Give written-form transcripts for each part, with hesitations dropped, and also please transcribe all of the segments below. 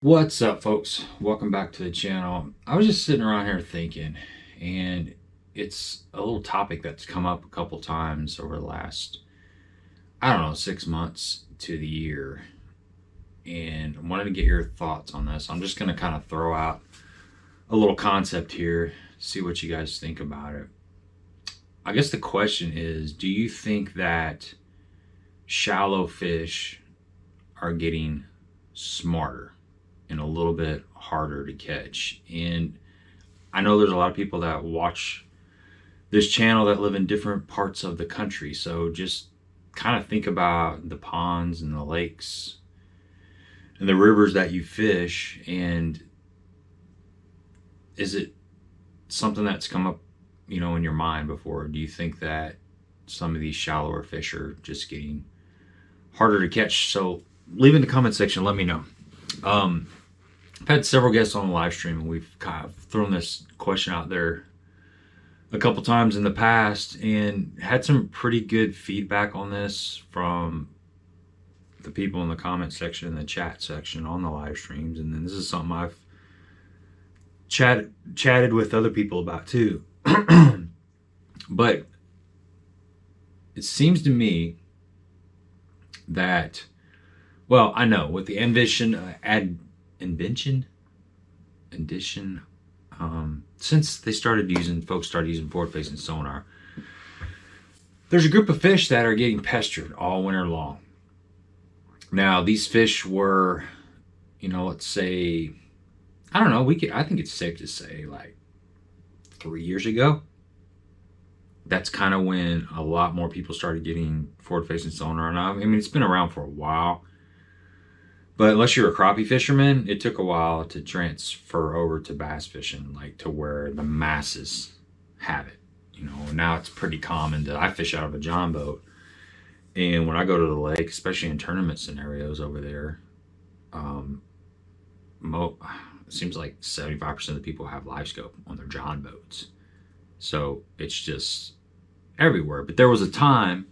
What's up, folks? Welcome back to the channel. I was just sitting around here thinking, and it's a little topic that's come up a couple times over the last, I don't know, 6 months to the year. And I wanted to get your thoughts on this. I'm just going to kind of throw out a little concept here, see what you guys think about it. I guess the question is, do you think that shallow fish are getting smarter and a little bit harder to catch? And I know there's a lot of people that watch this channel that live in different parts of the country, so just kind of think about the ponds and the lakes and the rivers that you fish, and is it something that's come up, in your mind before? Do you think that some of these shallower fish are just getting harder to catch? So leave in the comment section, let me know. I've had several guests on the live stream, and we've kind of thrown this question out there a couple times in the past and had some pretty good feedback on this from the people in the comment section and the chat section on the live streams. And then this is something I've chatted with other people about too. But it seems to me that, well, I know with the since folks started using forward-facing sonar, there's a group of fish that are getting pestered all winter long. Now, these fish were, let's say, I don't know, I think it's safe to say like 3 years ago. That's kind of when a lot more people started getting forward-facing sonar. And I mean, it's been around for a while. But unless you're a crappie fisherman, it took a while to transfer over to bass fishing, like to where the masses have it. Now it's pretty common that I fish out of a John boat. And when I go to the lake, especially in tournament scenarios over there, it seems like 75% of the people have LiveScope on their John boats. So it's just everywhere. But there was a time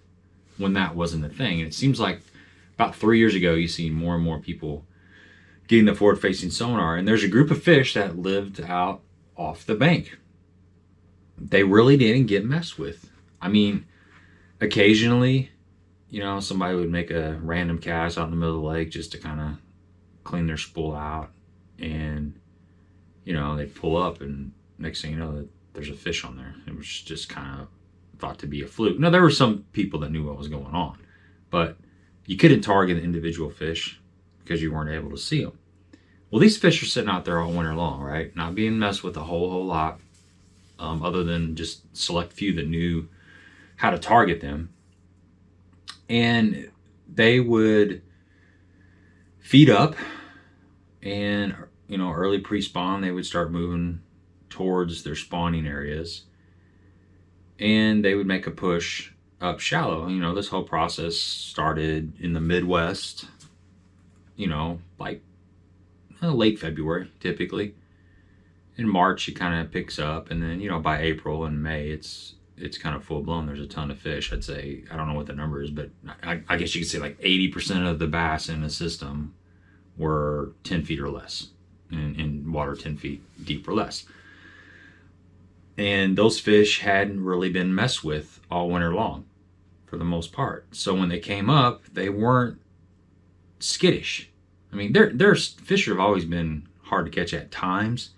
when that wasn't a thing. And it seems like about 3 years ago, you see more and more people getting the forward-facing sonar. And there's a group of fish that lived out off the bank. They really didn't get messed with. I mean, occasionally, somebody would make a random cast out in the middle of the lake just to kind of clean their spool out. And, they'd pull up, and next thing you know, there's a fish on there. It was just kind of thought to be a fluke. Now, there were some people that knew what was going on, but you couldn't target an individual fish because you weren't able to see them. Well, these fish are sitting out there all winter long, right? Not being messed with a whole lot, other than just select few that knew how to target them. And they would feed up, and early pre-spawn, they would start moving towards their spawning areas, and they would make a push up shallow. This whole process started in the Midwest, like late February typically. In March it kind of picks up, and then by April and May it's kind of full blown. There's a ton of fish. I'd say, I don't know what the number is, but I guess you could say like 80% of the bass in the system were 10 feet or less, in water 10 feet deep or less. And those fish hadn't really been messed with all winter long for the most part. So when they came up, they weren't skittish. I mean, their fish have always been hard to catch at times,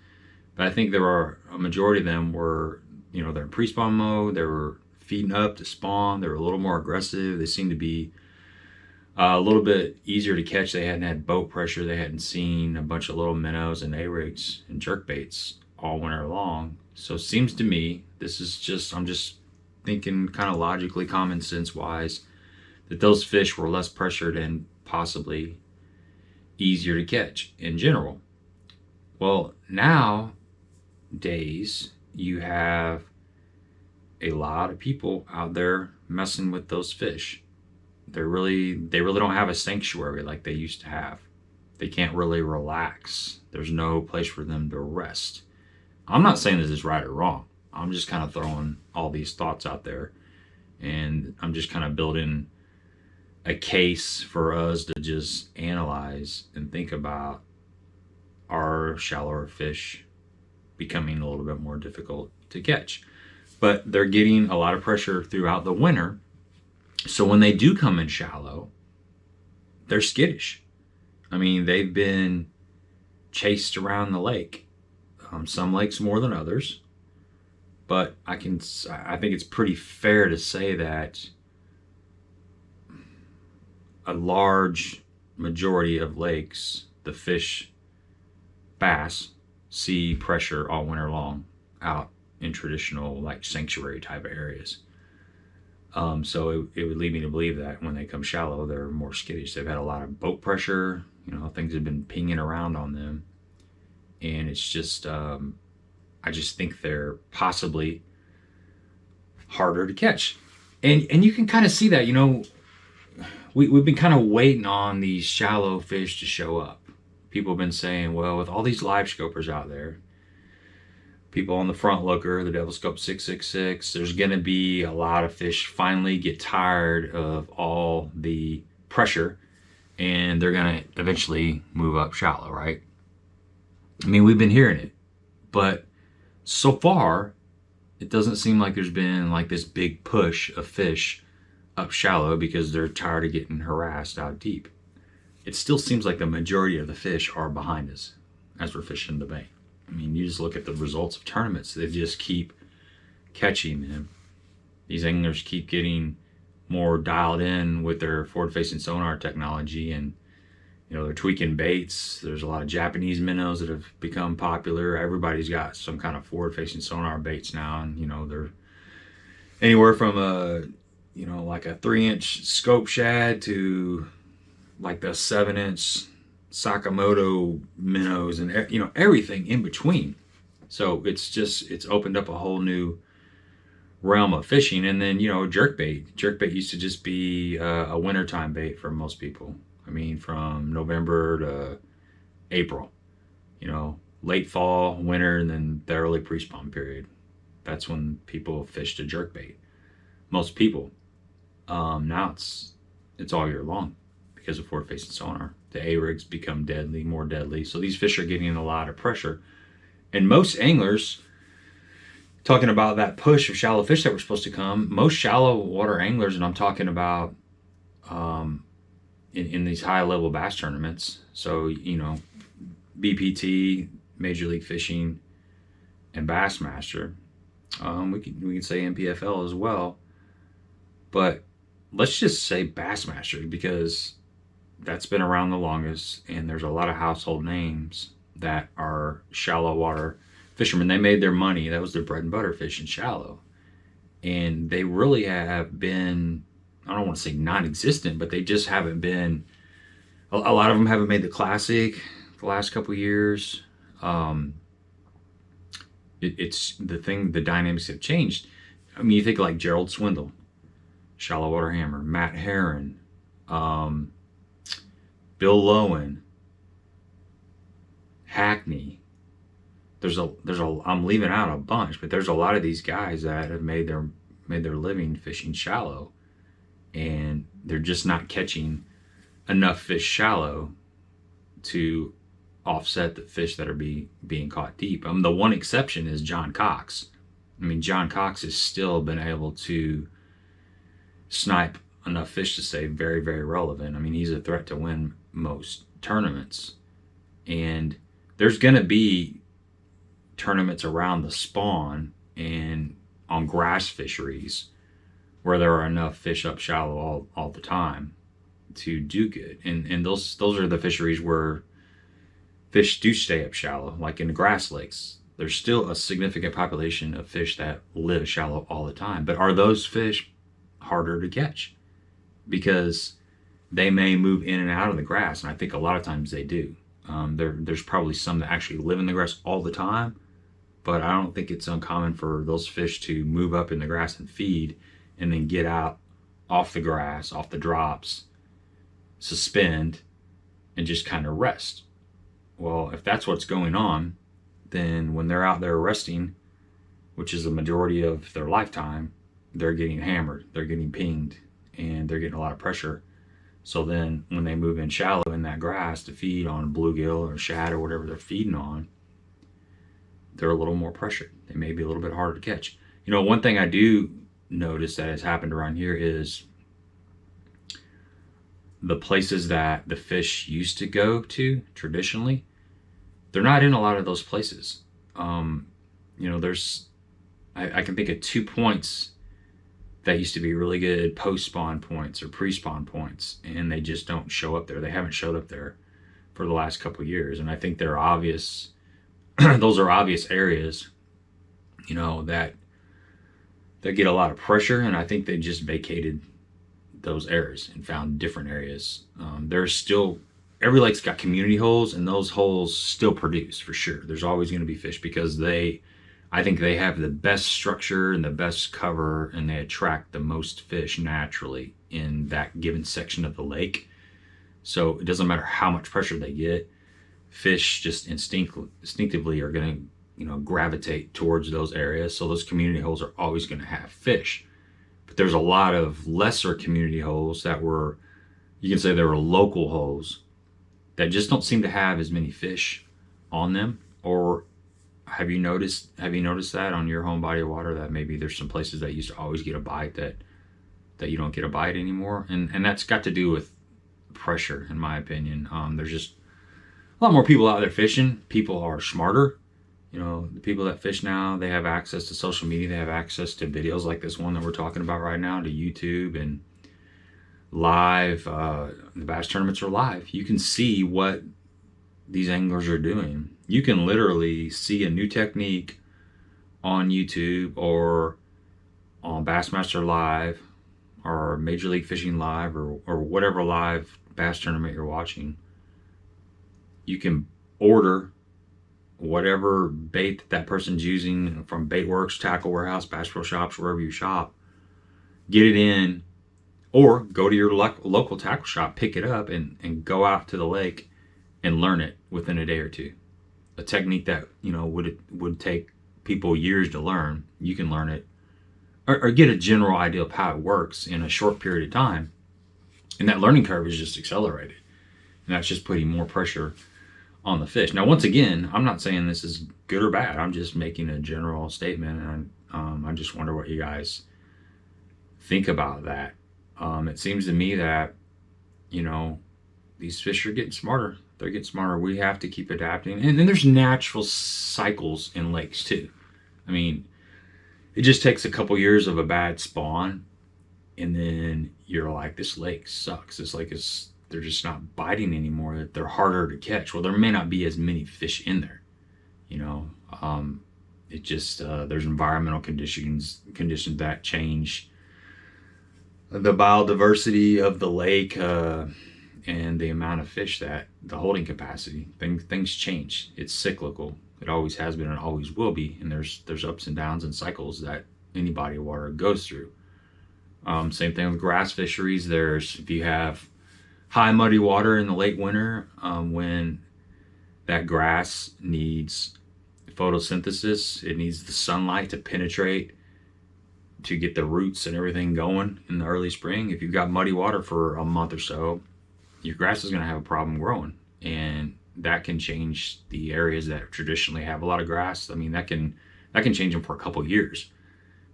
but I think there are a majority of them were, they're in pre-spawn mode. They were feeding up to spawn. They were a little more aggressive. They seemed to be a little bit easier to catch. They hadn't had boat pressure. They hadn't seen a bunch of little minnows and A-rigs and jerkbaits all winter long. So it seems to me, I'm just thinking kind of logically, common sense wise, that those fish were less pressured and possibly easier to catch in general. Well, nowadays you have a lot of people out there messing with those fish. They really don't have a sanctuary like they used to have. They can't really relax. There's no place for them to rest. I'm not saying this is right or wrong. I'm just kind of throwing all these thoughts out there, and I'm just kind of building a case for us to just analyze and think about are shallower fish becoming a little bit more difficult to catch. But they're getting a lot of pressure throughout the winter. So when they do come in shallow, they're skittish. I mean, they've been chased around the lake. Some lakes more than others. But I think it's pretty fair to say that a large majority of lakes, the fish, bass, see pressure all winter long out in traditional like sanctuary type of areas. So it would lead me to believe that when they come shallow, they're more skittish. They've had a lot of boat pressure, you know, things have been pinging around on them. And it's just, I just think they're possibly harder to catch. And you can kind of see that, you know, we've been kind of waiting on these shallow fish to show up. People have been saying, well, with all these live scopers out there, people on the front looker, the LiveScope 666, there's going to be a lot of fish finally get tired of all the pressure and they're going to eventually move up shallow, right? I mean, we've been hearing it, but so far, it doesn't seem like there's been like this big push of fish up shallow because they're tired of getting harassed out deep. It still seems like the majority of the fish are behind us as we're fishing the bay. I mean, you just look at the results of tournaments. They just keep catching them. These anglers keep getting more dialed in with their forward-facing sonar technology, and you know, they're tweaking baits. There's a lot of Japanese minnows that have become popular. Everybody's got some kind of forward-facing sonar baits now, and you know, they're anywhere from a, you know, like a 3-inch scope shad to like the 7-inch Sakamoto minnows, and you know, everything in between. So it's opened up a whole new realm of fishing. And then, you know, jerkbait used to just be a wintertime bait for most people. I mean, from November to April, you know, late fall, winter, and then the early pre-spawn period. That's when people fished a jerkbait. Most people. Now it's all year long because of forward-facing sonar. The A-rigs become deadly, more deadly. So these fish are getting a lot of pressure. And most anglers, talking about that push of shallow fish that were supposed to come, most shallow water anglers, and I'm talking about in these high-level bass tournaments, so, you know, BPT, Major League Fishing, and Bassmaster. We can say NPFL as well. But let's just say Bassmaster, because that's been around the longest, and there's a lot of household names that are shallow water fishermen. They made their money. That was their bread and butter, fishing shallow. And they really have been, I don't want to say non-existent, but they just haven't been, a lot of them haven't made the classic the last couple of years. It's the thing, the dynamics have changed. I mean, you think like Gerald Swindle, shallow water hammer, Matt Herron, Bill Lowen, Hackney. I'm leaving out a bunch, but there's a lot of these guys that have made their living fishing shallow, and they're just not catching enough fish shallow to offset the fish that are being caught deep. The one exception is John Cox. I mean, John Cox has still been able to snipe enough fish to stay very, very relevant. I mean, he's a threat to win most tournaments. And there's going to be tournaments around the spawn and on grass fisheries where there are enough fish up shallow all the time to do good. And those are the fisheries where fish do stay up shallow, like in the grass lakes. There's still a significant population of fish that live shallow all the time. But are those fish harder to catch? Because they may move in and out of the grass, and I think a lot of times they do. There's probably some that actually live in the grass all the time, but I don't think it's uncommon for those fish to move up in the grass and feed, and then get out off the grass, off the drops, suspend, and just kind of rest. Well, if that's what's going on, then when they're out there resting, which is the majority of their lifetime, they're getting hammered, they're getting pinged, and they're getting a lot of pressure. So then when they move in shallow in that grass to feed on bluegill or shad or whatever they're feeding on, they're a little more pressured. They may be a little bit harder to catch. You know, one thing I do notice that has happened around here is the places that the fish used to go to traditionally, they're not in a lot of those places. You know, I can think of 2 points that used to be really good post-spawn points or pre-spawn points, and they just don't show up there. They haven't showed up there for the last couple of years, and I think they're obvious. Those are obvious areas, you know, that get a lot of pressure, and I think they just vacated those areas and found different areas. There's still, every lake's got community holes, and those holes still produce for sure. There's always going to be fish because I think they have the best structure and the best cover, and they attract the most fish naturally in that given section of the lake. So it doesn't matter how much pressure they get, fish just instinctively are going to, you know, gravitate towards those areas. So those community holes are always going to have fish. But there's a lot of lesser community holes that were, you can say they were local holes that just don't seem to have as many fish on them. Or have you noticed that on your home body of water, that maybe there's some places that used to always get a bite that you don't get a bite anymore? And that's got to do with pressure, in my opinion. There's just a lot more people out there fishing. People are smarter. You know, the people that fish now, they have access to social media. They have access to videos like this one that we're talking about right now, to YouTube and live. The bass tournaments are live. You can see what these anglers are doing. You can literally see a new technique on YouTube or on Bassmaster Live or Major League Fishing Live or whatever live bass tournament you're watching. You can order whatever bait that person's using from Baitworks, Tackle Warehouse, Bass Pro Shops, wherever you shop. Get it in, or go to your local tackle shop, pick it up, and go out to the lake and learn it within a day or two. A technique that, you know, would take people years to learn, you can learn it or get a general idea of how it works in a short period of time. And that learning curve is just accelerated. And that's just putting more pressure on the fish. Now, once again, I'm not saying this is good or bad. I'm just making a general statement, and I just wonder what you guys think about that. It seems to me that, you know, these fish are getting smarter. They're getting smarter. We have to keep adapting. And then there's natural cycles in lakes too. I mean, it just takes a couple years of a bad spawn, and then you're like, this lake sucks. This lake is, they're just not biting anymore. They're harder to catch. Well, there may not be as many fish in there, you know. It just there's environmental conditions that change the biodiversity of the lake and the amount of fish, that the holding capacity. Things change. It's cyclical. It always has been and always will be. And there's ups and downs and cycles that any body of water goes through. Same thing with grass fisheries. If you have high muddy water in the late winter, when that grass needs photosynthesis, it needs the sunlight to penetrate to get the roots and everything going in the early spring. If you've got muddy water for a month or so, your grass is going to have a problem growing, and that can change the areas that traditionally have a lot of grass. I mean, that can change them for a couple years.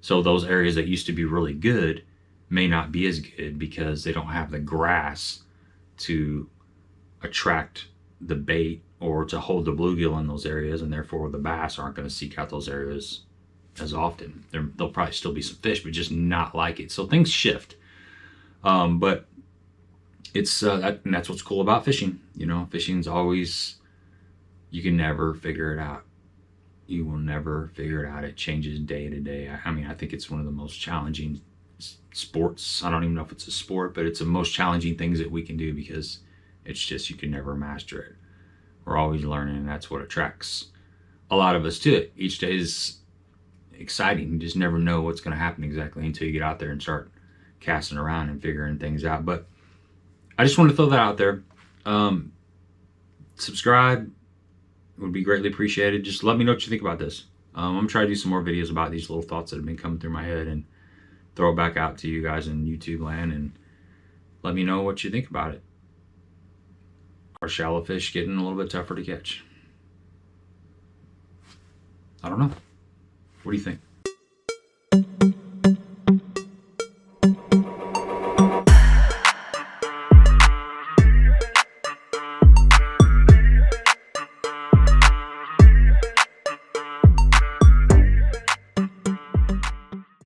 So those areas that used to be really good may not be as good because they don't have the grass to attract the bait or to hold the bluegill in those areas, and therefore the bass aren't going to seek out those areas as often. There'll probably still be some fish, but just not like it. So things shift. But it's and that's what's cool about fishing. You know, fishing's always, you can never figure it out. You will never figure it out. It changes day to day. I mean, I think it's one of the most challenging sports. I don't even know if it's a sport, but it's the most challenging things that we can do, because it's just, you can never master it. We're always learning, and that's what attracts a lot of us to it. Each day is exciting. You just never know what's going to happen exactly until you get out there and start casting around and figuring things out. But I just want to throw that out there. Subscribe would be greatly appreciated. Just let me know what you think about this. I'm going to try to do some more videos about these little thoughts that have been coming through my head and throw it back out to you guys in YouTube land, and Let me know what you think about it. Are shallow fish getting a little bit tougher to catch? I don't know. What do you think?